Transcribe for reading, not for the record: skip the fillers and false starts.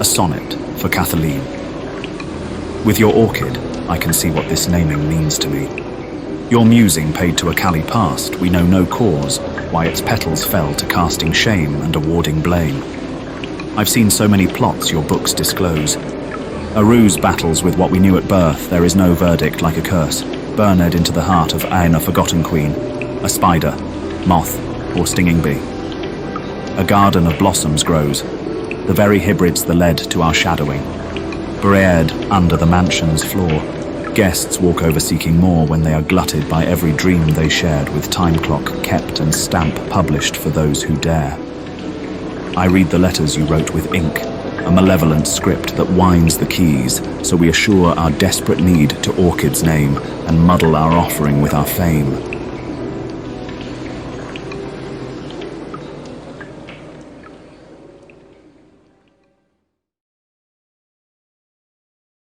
A sonnet for Kathleen. With your orchid, I can see what this naming means to me. Your musing paid to a Cali past, we know no cause, why its petals fell to casting shame and awarding blame. I've seen so many plots your books disclose. A ruse battles with what we knew at birth, there is no verdict like a curse, burned into the heart of Aina, forgotten queen, a spider, moth, or stinging bee. A garden of blossoms grows, the very hybrids that led to our shadowing. Buried under the mansion's floor, guests walk over seeking more when they are glutted by every dream they shared with time clock kept and stamp published for those who dare. I read the letters you wrote with ink, a malevolent script that winds the keys, so we assure our desperate need to Orchid's name and muddle our offering with our fame.